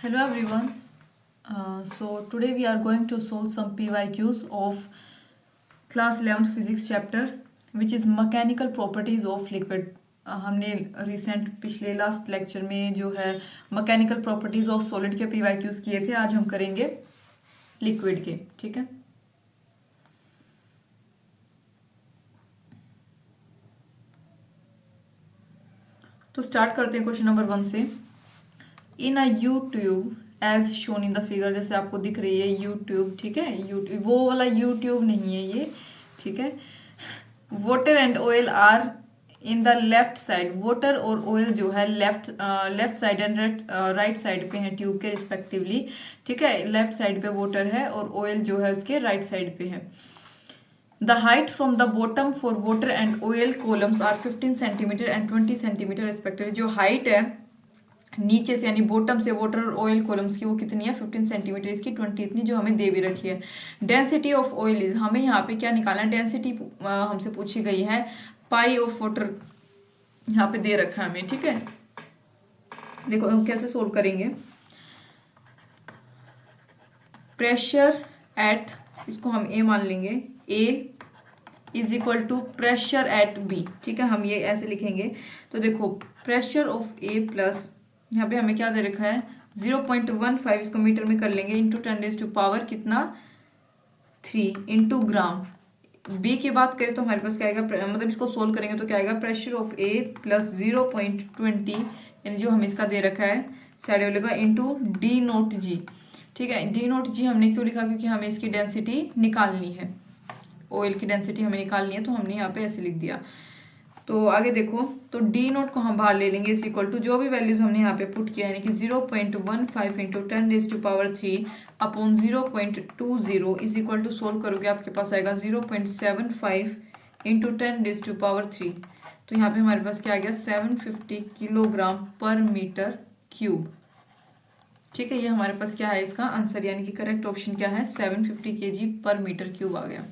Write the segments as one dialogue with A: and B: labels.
A: Hello everyone. So today we are going to solve some PYQs of class 11th physics chapter which is mechanical properties of liquid. हमने recent पिछले last lecture में जो है mechanical properties of solid के PYQs किए थे। आज हम करेंगे लिक्विड के। ठीक है, तो स्टार्ट करते हैं क्वेश्चन नंबर 1 से। In a U tube as shown in the figure, जैसे आपको दिख रही है यू ट्यूब। ठीक है, यूट्यूब वो वाला यूट्यूब नहीं है ये। ठीक है, water and oil are in the left side. Water और ऑयल जो है left side and right side पे है ट्यूब के रिस्पेक्टिवली। ठीक है, लेफ्ट साइड पे वाटर है और ऑयल जो है उसके राइट साइड पे है। The height from the bottom for water and oil columns are 15 centimetre and 20 centimetre respectively. जो हाइट है नीचे से यानी बॉटम से वाटर और ऑयल कॉलम्स की वो कितनी है 15 सेंटीमीटर, इसकी 20 इतनी जो हमें दे भी रखी है। डेंसिटी ऑफ ऑयल इज, हमें यहाँ पे क्या निकालना है, डेंसिटी हमसे पूछी गई है। पाई ऑफ वाटर यहाँ पे दे रखा है हमें। ठीक है, देखो कैसे सोल्व करेंगे। प्रेशर एट, इसको हम ए मान लेंगे, A is equal to pressure at B. ठीक है, हम ये ऐसे लिखेंगे। तो देखो प्रेशर ऑफ ए प्लस यहाँ पे हमें क्या दे रखा है 0.15, इसको मीटर में कर लेंगे, इंटू 10⁻⁴ कितना 3 इंटू ग्राम। बी की बात करें तो हमारे पास क्या आएगा, मतलब इसको सोल्व करेंगे तो क्या आएगा, प्रेशर ऑफ ए प्लस 0.20 यानी जो हमें इसका दे रखा है साइड वाले का इंटू डी नोट जी। ठीक है, डी नोट जी हमने क्यों लिखा, क्योंकि हमें इसकी डेंसिटी निकालनी है, ऑयल की डेंसिटी हमें निकालनी है, तो हमने यहाँ पे ऐसे लिख दिया। तो आगे देखो, तो डी नोट को हम बाहर ले लेंगे, इज इक्वल टू जो भी वैल्यूज हमने यहाँ पे पुट किया यानी कि 0.15 into 10⁻³ upon 0.20 is equal to solve करोगे आपके पास आएगा 0.75 इंटू 10⁻³ तो यहाँ पे हमारे पास क्या आ गया 750 किलोग्राम पर मीटर क्यूब। ठीक है, ये हमारे पास क्या है इसका आंसर, यानी कि करेक्ट ऑप्शन क्या है 750 kg पर मीटर क्यूब आ गया।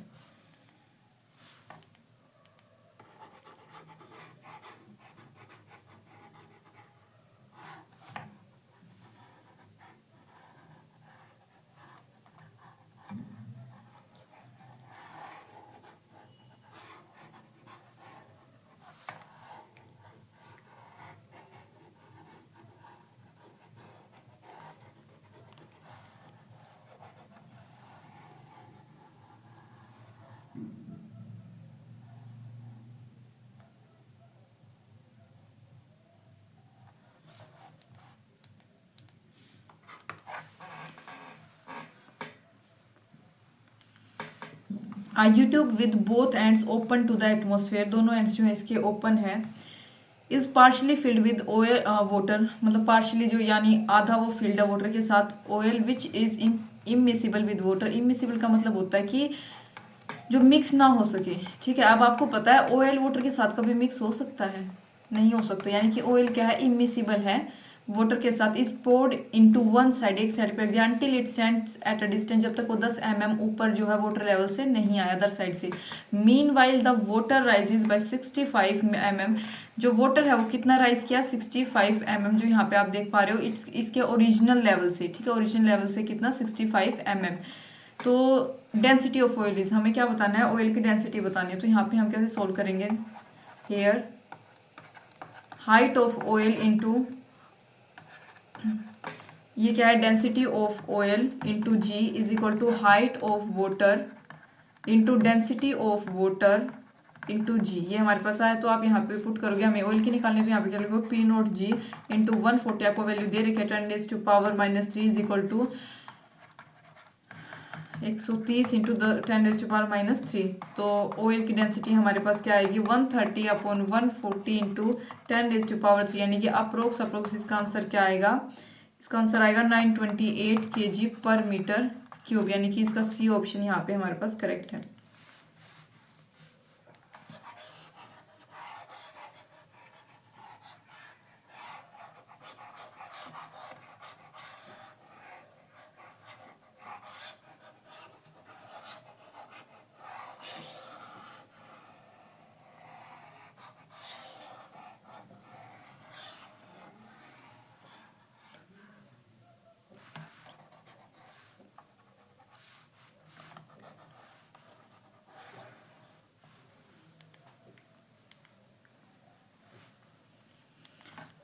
A: U tube with both ends open to the atmosphere, दोनों एंड्स जो है इसके ओपन है। Is partially filled with oil water, मतलब पार्शली जो यानी आधा वो फिल्ड है वाटर के साथ। Oil which is immiscible with water, immiscible का मतलब होता है कि जो मिक्स ना हो सके। ठीक है, अब आपको पता है ऑयल वाटर के साथ कभी मिक्स हो सकता है, नहीं हो सकता, यानी कि ऑयल क्या है इमिसिबल है वाटर के साथ। Is poured into one side, एक साइड पे दिया, until it stands at a distance, जब तक वो 10 mm ऊपर जो है वाटर लेवल से नहीं आया अदर साइड से। Mean while the water rises by 65 mm, जो वाटर है वो कितना राइज किया 65 mm, जो यहाँ पे आप देख पा रहे हो इसके ओरिजिनल लेवल से। ठीक है, ओरिजिनल लेवल से कितना 65 mm। तो डेंसिटी ऑफ ऑयल इज, हमें क्या बताना है ऑयल की डेंसिटी बतानी है, तो यहाँ पे हम कैसे सोल्व करेंगे, here height of oil into, ये क्या है density of oil into g is equal to height of water into density of water into g. ये हमारे पास आया, तो आप यहाँ पे पुट करोगे, हमें ऑयल की निकालनी है तो यहाँ पे क्या लिखोगे पी नोट जी इंटू 140, आपको वैल्यू दे रखी है 10⁻³ इज इक्वल टू 130 इंटू 10⁻³ तो ऑयल की डेंसिटी हमारे पास क्या आएगी 130 अपॉन 140 इंटू 10⁻³ यानी कि अप्रोक्स इसका आंसर क्या आएगा, इसका आंसर आएगा 928 kg पर मीटर क्यूब, यानी कि इसका सी ऑप्शन यहाँ पे हमारे पास करेक्ट है।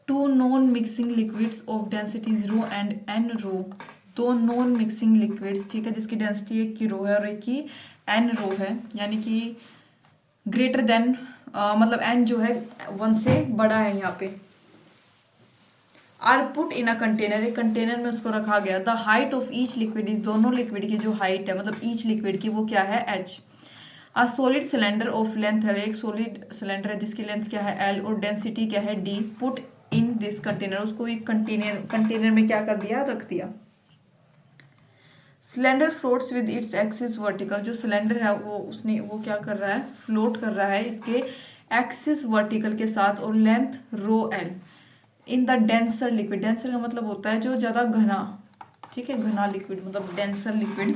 A: Two non mixing liquids of densities rho and n rho, दो नॉन मिक्सिंग लिक्विड्स, ठीक है, जिसकी डेंसिटी एक की रो है और एक की एन रो है, यानी कि ग्रेटर देन मतलब एन जो है 1 से बड़ा है यहाँ पे, are put in a container, एक कंटेनर में उसको रखा गया। The height of each liquid is, दोनों लिक्विड की जो हाइट है मतलब ईच लिक्विड की वो क्या है h। A solid cylinder of length है, एक सॉलिड सिलेंडर है जिसकी लेंथ क्या है l और डेंसिटी क्या है d। Put in this container, उसको एक कंटेनर में क्या कर दिया, रख दिया। Cylinder floats with its axis vertical, जो सिलेंडर है वो क्या कर रहा है, फ्लोट कर रहा है इसके एक्सिस वर्टिकल के साथ, और length rho L in the denser liquid. Denser का मतलब होता है जो ज्यादा घना, ठीक है, घना लिक्विड मतलब डेंसर लिक्विड।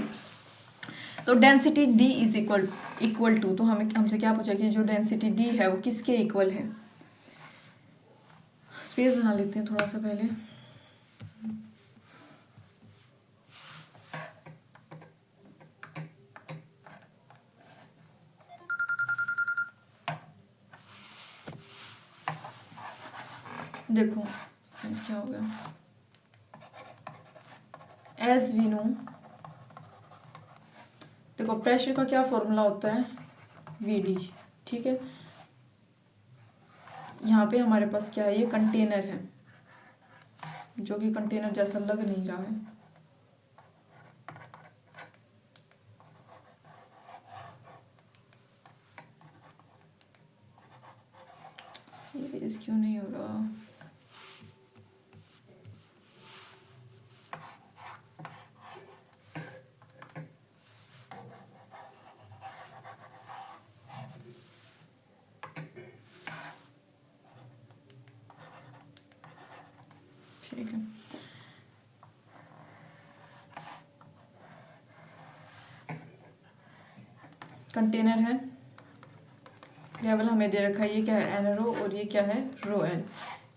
A: तो density d is equal to, तो हमसे क्या पूछा कि जो डेंसिटी डी है वो किसके इक्वल है। स्पेस बना लेते हैं थोड़ा सा पहले। देखो क्या हो गया, एज वी नो, देखो प्रेशर का क्या फॉर्मूला होता है, वीडी, ठीक है। यहाँ पे हमारे पास क्या है, ये कंटेनर है जो कि कंटेनर जैसा लग नहीं रहा है, ये क्यों नहीं हो रहा। ठीक है, कंटेनर है, लेवल हमें दे रखा है, ये क्या है, एन रो, और ये क्या है, रो एल।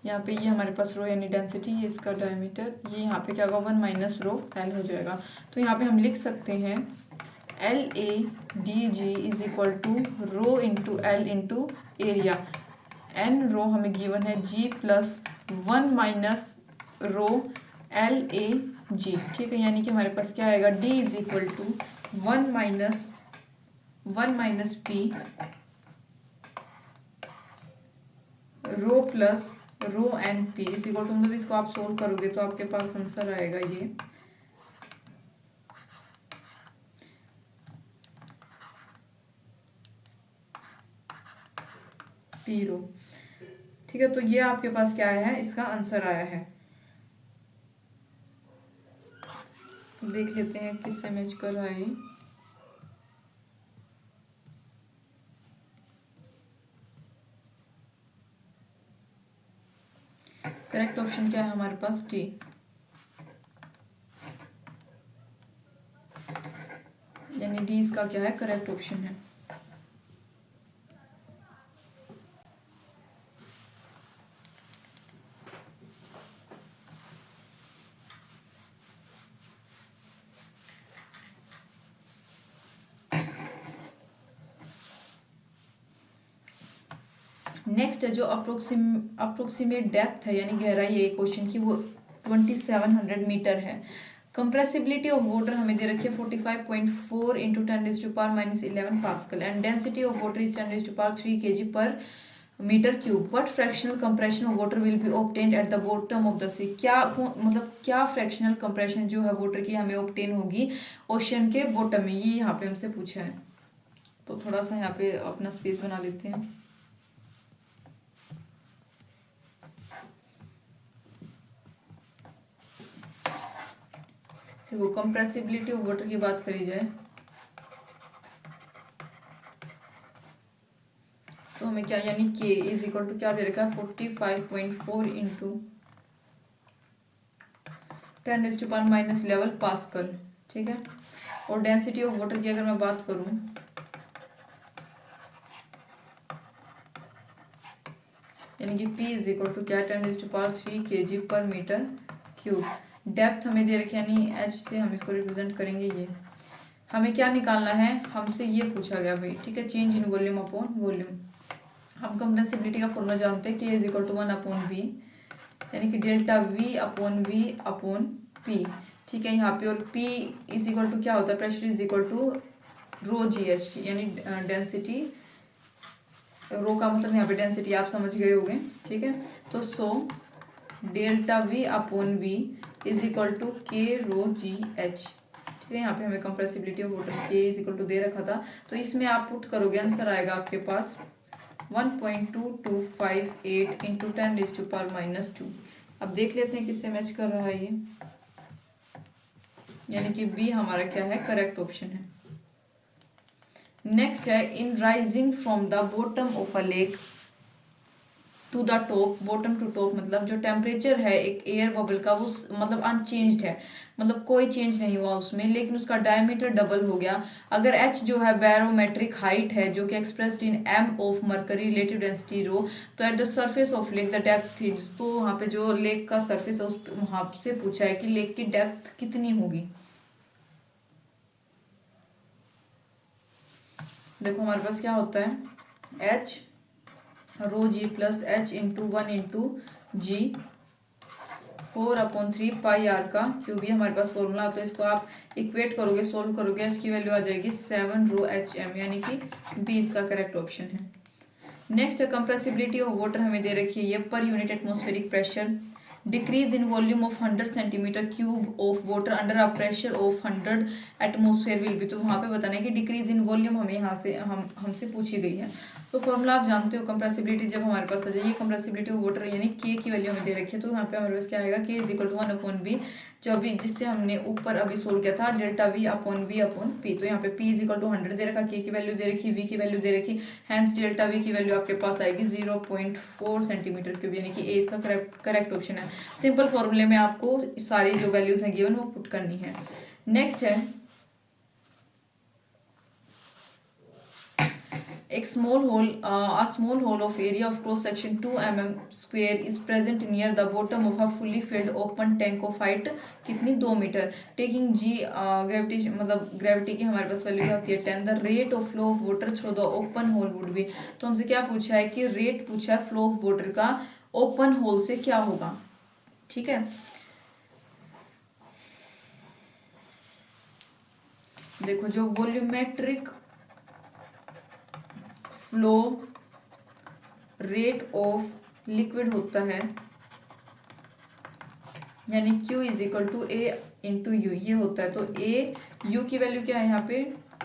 A: यहाँ पे ये हमारे पास रो यानी डेंसिटी, ये इसका डायमीटर, ये यहाँ पे क्या होगा 1 माइनस रो एल हो जाएगा। तो यहाँ पे हम लिख सकते हैं l a d g is equal to rho into l into area. N rho हमें गिवन है g plus 1 minus rho l a g, ठीक है, यानी कि हमारे पास क्या आएगा, d is equal to 1 minus p rho plus rho and p is equal to, मतलब इसको आप सोल्व करोगे तो आपके पास आंसर आएगा ये पी रो, ठीक है। तो ये आपके पास क्या आया है, इसका आंसर आया है। तो देख लेते हैं किससे मैच कर रहा है ये। करेक्ट ऑप्शन क्या है हमारे पास, डी, यानी डी इसका क्या है, करेक्ट ऑप्शन है। नेक्स्ट है जो अप्रोक्सीमेट डेप्थ है यानी गहराई है क्वेश्चन की, वो 2700 मीटर है। कंप्रेसिबिलिटी ऑफ वाटर हमें दे रखी है 45.4 into 10⁻11 pascal and density of water is 10⁻3 kg per metre cube. What fractional compression of water will be obtained at the bottom of the sea, क्या मतलब क्या फ्रैक्शनल कंप्रेशन जो है water की हमें ऑब्टेन होगी ओशन के बॉटम में, ये यहाँ पे हमसे पूछा है। तो थोड़ा सा यहाँ पे अपना स्पेस बना लेते हैं। देखो कंप्रेसिबिलिटी ऑफ वाटर की बात करी जाए तो हमें क्या यानी K इज इक्वल टू क्या दे रखा है 45.4 इंटू 10⁻⁻11 पास्कल, ठीक है। और डेंसिटी ऑफ वाटर की अगर मैं बात करूं यानी कि P इज इक्वल टू क्या 10⁻3 kg per metre cube. Depth हमें दे रखी है यानी H से हम इसको रिप्रेजेंट करेंगे। ये हमें क्या निकालना है, हमसे ये पूछा गया भाई, ठीक है, change in volume upon volume. हम कंप्रेसिबिलिटी का फॉर्मूला जानते हैं K is equal to 1/B यानी कि डेल्टा वी अपॉन पी। ठीक है, यहाँ पे और पी इज इक्वल टू क्या होता है, pressure is equal to rho g h t, यानी डेंसिटी, रो का मतलब यहाँ पे डेंसिटी आप समझ गए होंगे। ठीक है, तो so delta v upon v is equal to k rho g h. ठीक है, यहाँ पे हमें compressibility of water k is equal to दे रखा था, तो इसमें आप पुट करोगे आंसर आएगा आपके पास 1.2258 इंटू 10⁻⁻²। अब देख लेते हैं किससे मैच कर रहा है ये, यानी कि बी हमारा क्या है, करेक्ट ऑप्शन है। नेक्स्ट है, in rising from the bottom of a lake to the top, bottom to top मतलब जो टेम्परेचर है एक एयर बबल का वो मतलब अनचेंज्ड है, मतलब कोई चेंज नहीं हुआ उसमें, लेकिन उसका डायमीटर डबल हो गया। अगर एच जो है बैरोमेट्रिक हाइट है जो कि expressed in m of mercury relative density rho, तो at the surface of lake the depth is, तो वहाँ पे जो लेक का सरफेस है उस वहाँ से पूछा है कि लेक की डेप्थ कितनी होगी। देखो हमारे पास क्या होता है, h rho g plus h into 1 into g 4/3 pi r का क्यूब, ये हमारे पास फॉर्मूला। तो इसको आप इक्वेट करोगे, सोल्व करोगे, एच की वैल्यू आ जाएगी 7 ρ H m, यानी कि बी इसका करेक्ट ऑप्शन है। नेक्स्ट है, कंप्रेसिबिलिटी ऑफ वाटर हमें दे रखी है ये per unit atmospheric pressure, decrease in volume of 100 centimetre cube of water under a pressure of 100 atmosphere will be. तो वहाँ पे बताना है कि डिक्रीज इन वॉल्यूम हमें यहाँ से हमसे पूछी गई है। तो फॉर्मूला आप जानते हो, कंप्रेसिबिलिटी जब हमारे पास आ जाए, कंप्रेसिबिलिटी ऑफ वाटर यानी के की वैल्यू हमें दे रखी है, तो यहाँ पे हमारे पास क्या आएगा, के इज इक्वल टू 1/b, जो अभी जिससे हमने ऊपर अभी सोल्व किया था, डेल्टा वी अपॉन पी। तो यहाँ पे पी इज इक्वल टू 100 दे रखा, के की वैल्यू दे रखी, वी की वैल्यू दे रखी, हैंस डेल्टा वी की वैल्यू आपके पास आएगी 0.4 सेंटीमीटर क्यूब, यानी कि ए इसका करेक्ट ऑप्शन है। सिंपल फॉर्मूले में आपको सारी जो वैल्यूज हैं गिवन वो पुट करनी है। नेक्स्ट है, a small hole of area of cross section 2 mm square is present near the bottom of a fully filled open tank of height कितनी 2 मीटर, टेकिंग जी ग्रेविटेशन मतलब gravity की हमारे पास value होती है 10, the rate of flow of water through the open hole would be. तो हमसे क्या पूछा है कि रेट पूछा है फ्लो ऑफ वाटर का ओपन होल से क्या होगा। ठीक है, देखो जो volumetric flow rate of liquid होता है, यानी Q is equal to a into u, ये होता है। तो ए यू की वैल्यू क्या है यहाँ पे,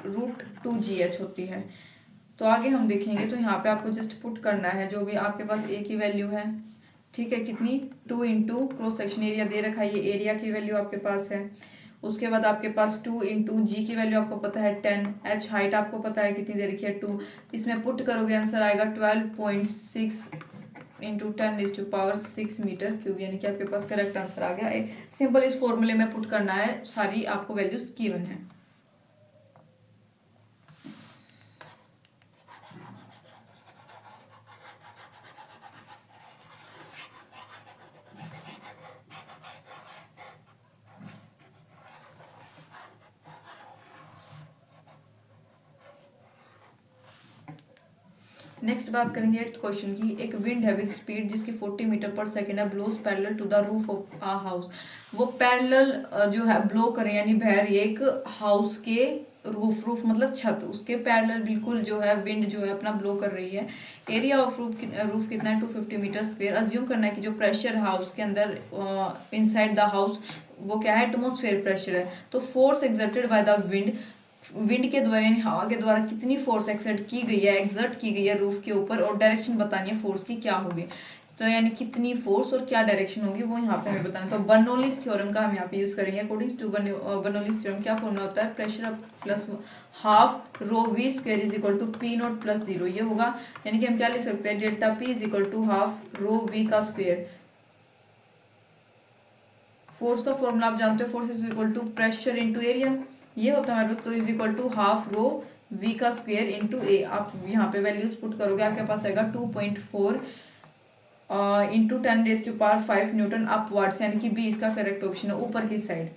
A: √2GH होती है। तो आगे हम देखेंगे, तो यहाँ पे आपको जस्ट पुट करना है जो भी आपके पास ए की वैल्यू है। ठीक है, कितनी 2 इंटू क्रॉस सेक्शन एरिया दे रखा है, ये एरिया की वैल्यू आपके पास है। उसके बाद आपके पास 2 इंटू जी की वैल्यू आपको पता है 10, एच हाइट आपको पता है कितनी दे रखी है 2, इसमें पुट करोगे आंसर आएगा 12.6 इंटू 10⁻6 मीटर क्यूब, यानी कि आपके पास करेक्ट आंसर आ गया। सिंपल इस फॉर्मूले में पुट करना है, सारी आपको वैल्यूज गिवन है। नेक्स्ट बात करेंगे 8th क्वेश्चन की। एक विंड है विद स्पीड जिसकी 40 मीटर पर सेकेंड है, blows parallel to the roof of a house. वो पैरेलल जो है ब्लो करे यानी बह रही है एक हाउस के रूफ मतलब छत, उसके पैरेलल बिल्कुल जो है विंड जो है अपना ब्लो कर रही है। एरिया ऑफ रूफ कितना है 250 मीटर स्क्वेयर। अज्यूम करना है कि जो प्रेशर हाउस के अंदर इनसाइड द हाउस वो क्या है, एटमॉस्फेयर प्रेशर है। तो force exerted by the wind के द्वारा यानी हवा के द्वारा कितनी फोर्स एक्सर्ट की गई है रूफ के ऊपर, और डायरेक्शन बतानी है फोर्स की क्या होगी। तो यानी कितनी फोर्स और क्या डायरेक्शन होगी वो यहाँ पे हमें बताना। तो बर्नौलीज थ्योरम का हम यहाँ पे यूज करेंगे। अकॉर्डिंग टू बर्नौलीज थ्योरम क्या फॉर्मूला होता है, pressure plus half rho v square is equal to p naught plus 0, ये होगा। यानी कि हम क्या लिख सकते हैं, delta p is equal to half rho v का स्क्वायर। फोर्स का फॉर्मूला आप जानते हो, force is equal to pressure into area, ये होता है हमारे पास। तो is equal to half rho v का स्क्वायर इंटू ए। आप यहाँ पे वैल्यूज पुट करोगे, आपके पास आएगा 2.4 इंटू 10⁻5 न्यूटन अपवर्ड्स, यानी कि बी इसका करेक्ट ऑप्शन है, ऊपर की side.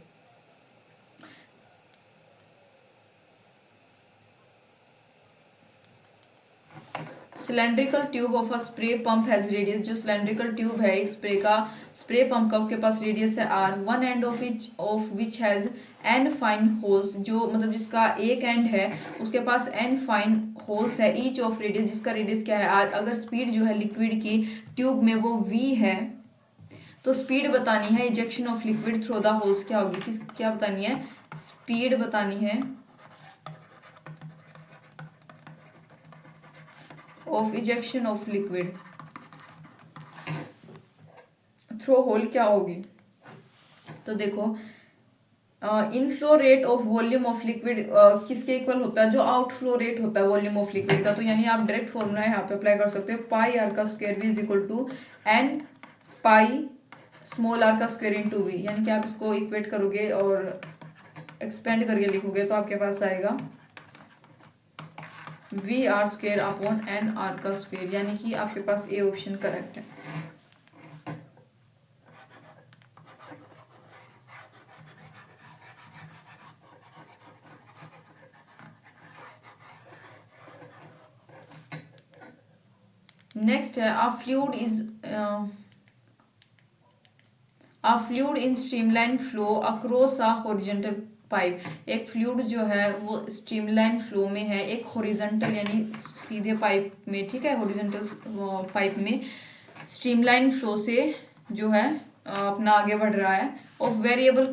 A: Cylindrical tube of a spray pump has radius, जो सिलेंड्रिकल ट्यूब है एक स्प्रे पंप का, उसके पास रेडियस है r, one end of which has n fine holes, जो मतलब जिसका एक एंड है उसके पास n फाइन होल्स है, ईच ऑफ रेडियस, जिसका रेडियस क्या है r। अगर स्पीड जो है लिक्विड की ट्यूब में वो v है, तो स्पीड बतानी है ejection of liquid through the holes क्या होगी, क्या बतानी है, स्पीड बतानी है of ejection of liquid through hole क्या होगी। तो देखो inflow rate of volume of liquid किसके इक्वल होता है, जो आउटफ्लो रेट होता है वॉल्यूम ऑफ लिक्विड का। तो यानी आप डायरेक्ट फॉर्मूला यहाँ पे अप्लाई कर सकते हो, पाई आर का square v is equal to n pi small r का स्क्वायर इन टू वी, यानी कि आप इसको इक्वेट करोगे और एक्सपेंड करके लिखोगे तो आपके पास आएगा v r square upon n r का स्क्वेयर, यानी कि आपके पास ए ऑप्शन करेक्ट है। नेक्स्ट है a fluid in streamline flow across a horizontal pipe, एक फ्लूइड जो है वो स्ट्रीमलाइन फ्लो में है एक हॉरिजॉन्टल यानी सीधे पाइप में, ठीक है, हॉरिजॉन्टल पाइप में स्ट्रीमलाइन फ्लो से जो है अपना आगे बढ़ रहा है, of variable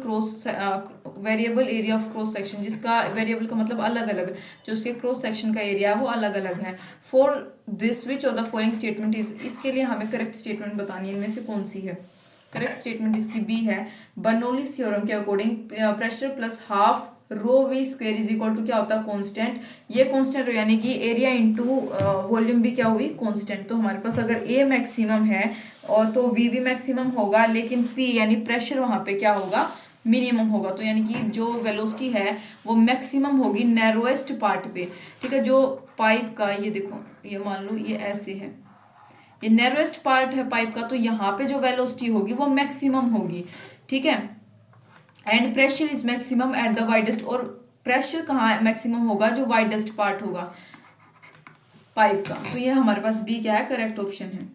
A: area of cross section, जिसका वेरिएबल का मतलब अलग अलग, जो उसके क्रॉस सेक्शन का एरिया है वो अलग अलग है। For this which of the following statement is, इसके लिए हमें करेक्ट स्टेटमेंट बतानी है, इनमें से कौन सी है करेक्ट स्टेटमेंट, इसकी बी है। बर्नौलीज थ्योरम के according pressure plus half rho v square is equal to क्या होता है, कांस्टेंट, ये कांस्टेंट यानी कि एरिया इनटू वॉल्यूम भी क्या हुई, कांस्टेंट। तो हमारे पास अगर ए मैक्सिमम है और तो वी भी मैक्सिमम होगा, लेकिन पी यानी प्रेशर वहां पे क्या होगा, मिनिमम होगा। तो यानी कि जो वेलोसिटी है वो मैक्सिमम होगी नैरोएस्ट पार्ट पे, ठीक है। जो पाइप का ये देखो, ये मान लो ये ऐसे है, ये नैरोएस्ट पार्ट है पाइप का, तो यहाँ पे जो वेलोसिटी होगी वो मैक्सिमम होगी, ठीक है। And pressure is maximum at the widest, और प्रेशर कहाँ मैक्सिमम होगा, जो वाइडेस्ट पार्ट होगा पाइप का। तो ये हमारे पास बी क्या है, करेक्ट ऑप्शन है।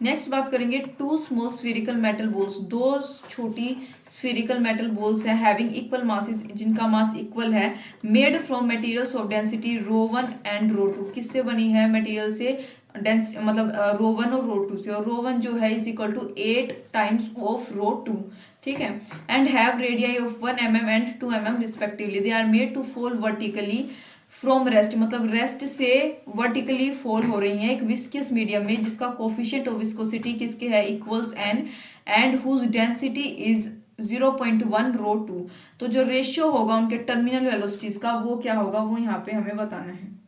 A: नेक्स्ट बात करेंगे two small spherical metal balls, दो छोटी स्फेरिकल मेटल बॉल्स है हैविंग इक्वल मासेस, जिनका मास इक्वल है, made from materials of density rho 1 and rho 2, किससे बनी है, मटेरियल से डेंस मतलब रो 1 और रो 2 से, और रो 1 जो है is equal to 8 times of rho 2, ठीक है। And have radii of 1 mm and 2 mm respectively, they are made to fall vertically from rest, मतलब रेस्ट से वर्टिकली फॉल हो रही है एक विस्कियस मीडियम में, जिसका कोफिशिएंट ऑफ विस्कोसिटी किसके है, equals n, and whose density is 0.1 rho 2। तो जो रेशियो होगा उनके टर्मिनल वेलोसिटीज का वो क्या होगा, वो यहाँ पे हमें बताना है।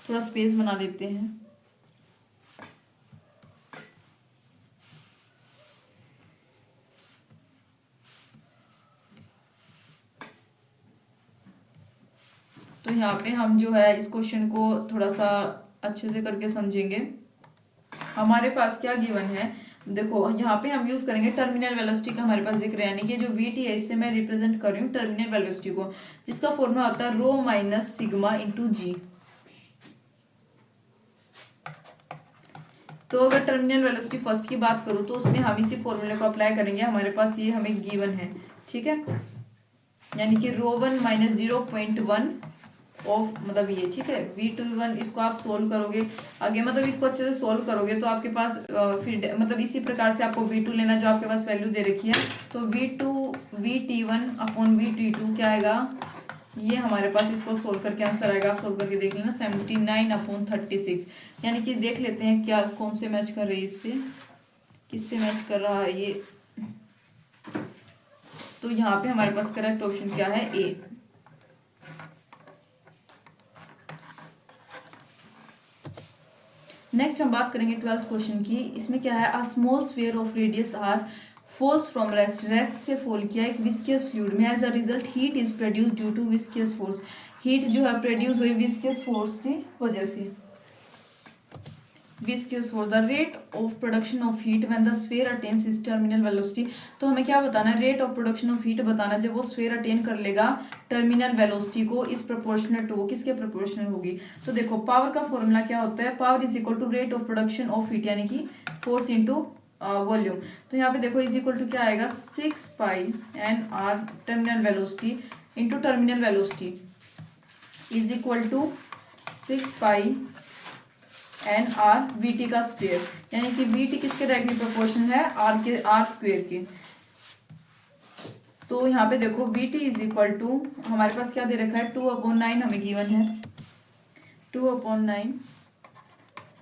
A: थोड़ा स्पेस बना लेते हैं। तो यहाँ पे हम जो है इस क्वेश्चन को थोड़ा सा अच्छे से करके समझेंगे। हमारे पास क्या गिवन है, देखो यहाँ पे हम यूज करेंगे टर्मिनल वेलोसिटी का, हमारे पास जिक्र है, यानी कि जो वी टी है इससे मैं रिप्रेजेंट कर रही हूँ टर्मिनल वेलोसिटी को, जिसका फॉर्मूला होता है रो माइनस सिग्मा इंटू जी। तो अगर टर्मिनल वेलोसिटी फर्स्ट की बात करूँ तो उसमें हम इसी फॉर्मूले को अप्लाई करेंगे, हमारे पास ये हमें गिवन है, ठीक है, यानी कि रो 1 माइनस 0.1 ऑफ मतलब ये, ठीक है, V21, इसको आप सोल्व करोगे आगे, मतलब इसको अच्छे से सोल्व करोगे तो आपके पास फिर मतलब इसी प्रकार से आपको V2 लेना जो आपके पास वैल्यू दे रखी है, तो VT1 अपॉन VT2 क्या आएगा, ये हमारे पास इसको सोल्व करके आंसर आएगा, आप सोल्व करके देख लेना 79 अपॉन 36, यानी कि देख लेते हैं क्या कौन से मैच कर रही है इससे, किससे मैच कर रहा है ये। तो यहाँ पे हमारे पास करेक्ट ऑप्शन क्या है, ए। नेक्स्ट हम बात करेंगे 12th क्वेश्चन की। इसमें क्या है, a small sphere of radius R falls from rest, rest से फॉल किया एक विस्कियस फ्लूइड में, as a result heat is produce due to viscous force, heat जो है प्रोड्यूस हुई विस्कियस फोर्स की वजह से। Viscous for the rate of production of heat when the sphere attains is terminal velocity. तो हमें क्या बताना है, rate of production of heat बताना, जब वो स्फीयर अटेन कर लेगा टर्मिनल वेलोसिटी को इस प्रोपोर्शनल टू, वो किसके प्रोपोर्शनल होगी। तो देखो पावर का फॉर्मूला क्या होता है, power is equal to rate of production of heat यानी कि फोर्स इंटू वॉल्यूम। तो यहाँ पे देखो इज इक्वल टू क्या आएगा, 6 pi N R terminal velocity into terminal velocity is equal to 6 pi N R V T का square, यानी कि वी टी किसके डायरेक्टली प्रोपोर्शनल है, आर के, आर स्क्वेयर के। तो यहाँ पे देखो V T is equal to हमारे पास क्या दे रखा है, 2/9 हमें गिवन है, 2/9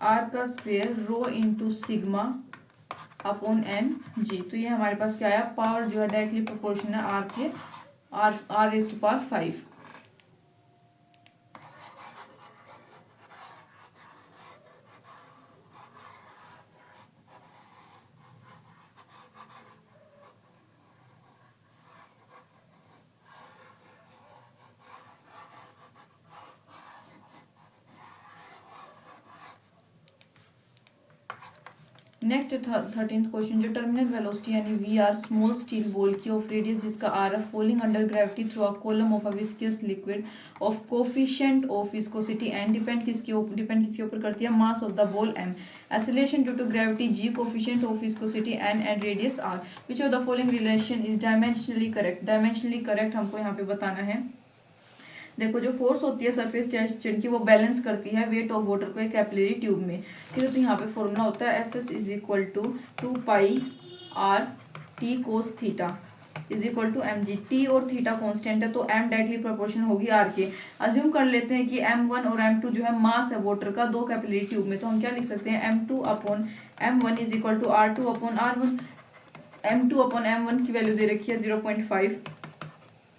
A: आर का square rho into sigma upon N G. तो ये हमारे पास क्या आया, पावर जो है डायरेक्टली प्रोपोर्शनल है आर के, R raise to power 5। Next 13th question, जो टर्मिनल वेलोसिटी यानी V R small steel ball की ऑफ रेडियस जिसका आर है falling under gravity through a column of a viscous liquid of coefficient of viscosity and depend किसके ऊपर करती है, mass of the ball m, acceleration due to gravity g, coefficient of viscosity and radius r, which of the following relation is dimensionally correct. Dimensionally correct हमको यहाँ पे बताना है। देखो जो फोर्स होती है सरफेस टेंशन की, वो बैलेंस करती है वेट ऑफ वाटर को एक कैपिलरी ट्यूब में, ठीक है। तो यहाँ पे फॉर्मूला होता है f s is equal to 2 pi r t cos theta is equal to M g. T और थीटा कांस्टेंट है तो एम डायरेक्टली प्रोपोर्शनल होगी आर के। अज्यूम कर लेते हैं कि m1 और m2 जो है मास है वाटर का दो कैपिलरी ट्यूब में, तो हम क्या लिख सकते हैं, m2 upon m1 is equal to r2 upon r1। m2 upon m1 की वैल्यू दे रखी है 0.5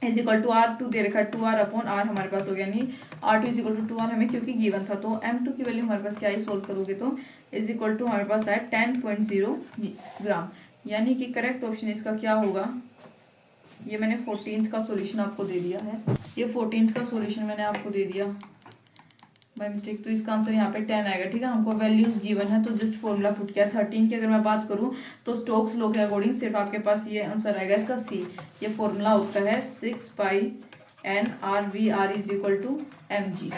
A: इज इक्वल टू r2 दे रखा है 2r अपॉन r हमारे पास हो गया, यानी r2 is equal to 2r हमें क्योंकि गिवन था। तो m2 की वैल्यू हमारे पास क्या है, सोल्व करोगे तो इज इक्वल टू हमारे पास है 10.0 ग्राम, यानी कि करेक्ट ऑप्शन इसका क्या होगा। ये मैंने 14th का सॉल्यूशन आपको दे दिया है, ये 14th का सॉल्यूशन मैंने आपको दे दिया बाय मिस्टेक। तो इसका आंसर यहाँ पे 10 आएगा, ठीक है। हमको वैल्यूज गिवन है तो जस्ट फॉर्मूला पुट किया। 13 की अगर मैं बात करूँ तो स्टोक्स लॉ के अकॉर्डिंग सिर्फ आपके पास ये आंसर आएगा इसका सी। ये फॉर्मूला होता है 6 pi N R V R is equal to M G.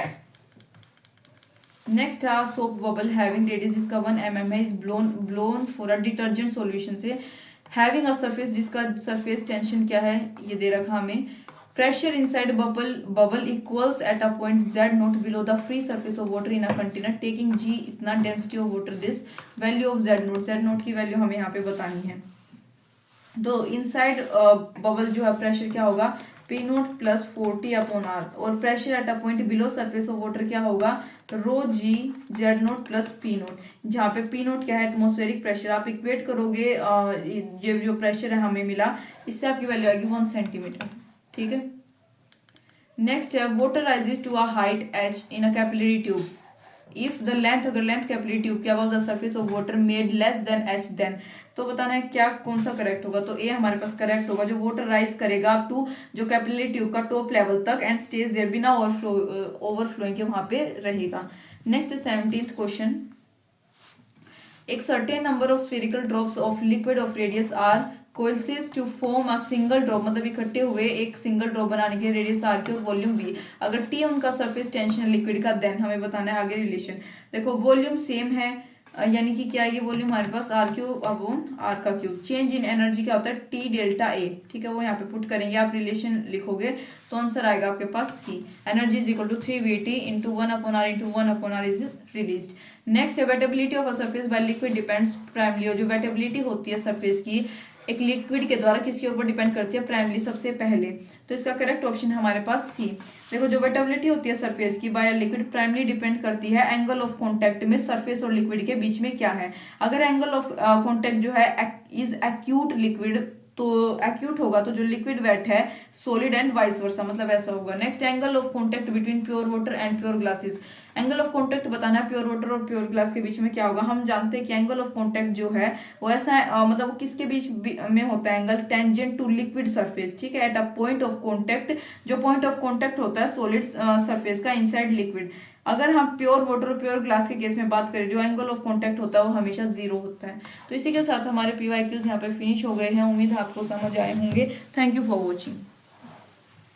A: Next है सोप बबल हैविंग रेडियस जिसका 1 mm है, is blown for a detergent solution से हैविंग अ सरफेस, जिसका सरफेस टेंशन क्या है ये दे रखा हमें। Pressure inside bubble equals at a point z naught below the free surface of water in a container taking g इतना density of water, this value of z naught की value हमें यहाँ पे बतानी है। तो इनसाइड बबल जो है प्रेशर क्या होगा, P naught plus 40 upon R, और pressure at a point below surface of water क्या होगा, rho G Z naught plus P naught, जहाँ पे पी नोट क्या है एटमोस्फेरिक प्रेशर। आप इक्वेट करोगे ये जो प्रेशर है हमें मिला, इससे आपकी वैल्यू आएगी 1 सेंटीमीटर, ठीक है। नेक्स्ट है water rises to a height h in a capillary tube if the length, अगर लेंथ कैपिलरी ट्यूब के above the surface of water made less than h then. तो बताना है क्या कौन सा करेक्ट होगा, तो ए हमारे पास करेक्ट होगा, जो वाटर राइज करेगा अप टू जो कैपिलरी ट्यूब का टॉप लेवल तक एंड स्टेज देयर बिना ओवरफ्लोइंग के वहां पे रहेगा। नेक्स्ट 17th क्वेश्चन, एक certain number of spherical drops of liquid of radius R coalesce to form a single drop, मतलब इकट्ठे हुए एक सिंगल ड्रॉप बनाने के लिए रेडियस आर की और वॉल्यूम वी। अगर टी उनका सरफेस टेंशन लिक्विड का, देन हमें बताना है आगे रिलेशन। देखो वॉल्यूम सेम है, यानी कि क्या ये वॉल्यूम हमारे पास आर क्यूब अपॉन आर का क्यूब। चेंज इन एनर्जी क्या होता है, टी डेल्टा ए, ठीक है, वो यहाँ पे पुट करेंगे, आप रिलेशन लिखोगे तो आंसर आएगा आपके पास C. Energy is equal to 3VT into 1 upon R into 1 upon R is release. Next है wettability of a surface by liquid depends primarily, जो वेटेबिलिटी होती है सरफेस की एक लिक्विड के द्वारा किसके ऊपर डिपेंड करती है, प्राइमरी सबसे पहले। तो इसका करेक्ट ऑप्शन हमारे पास सी। देखो जो वेटेबिलिटी होती है सरफेस की बाय लिक्विड प्राइमरी डिपेंड करती है एंगल ऑफ कांटेक्ट में सरफेस और लिक्विड के बीच में क्या है। अगर एंगल ऑफ कांटेक्ट जो है इज एक्यूट लिक्विड, तो एक्यूट होगा तो जो लिक्विड वेट है सॉलिड एंड वाइस वर्सा, मतलब ऐसा होगा। Next angle of contact between pure water and pure glasses, angle of contact बताना है प्योर वाटर और प्योर ग्लास के बीच में क्या होगा। हम जानते हैं कि एंगल ऑफ कांटेक्ट जो है वो ऐसा है, मतलब वो किसके बीच में होता है, angle tangent to liquid surface, ठीक है, at a point of contact. जो पॉइंट ऑफ कांटेक्ट होता है सॉलिड सरफेस का इनसाइड लिक्विड, अगर हम प्योर वाटर और प्योर ग्लास के केस में बात करें, जो एंगल ऑफ कांटेक्ट होता है वो हमेशा 0 होता है। तो इसी के साथ हमारे PYQs यहाँ पे फिनिश हो गए हैं। उम्मीद है आपको समझ आए होंगे। Thank you for watching.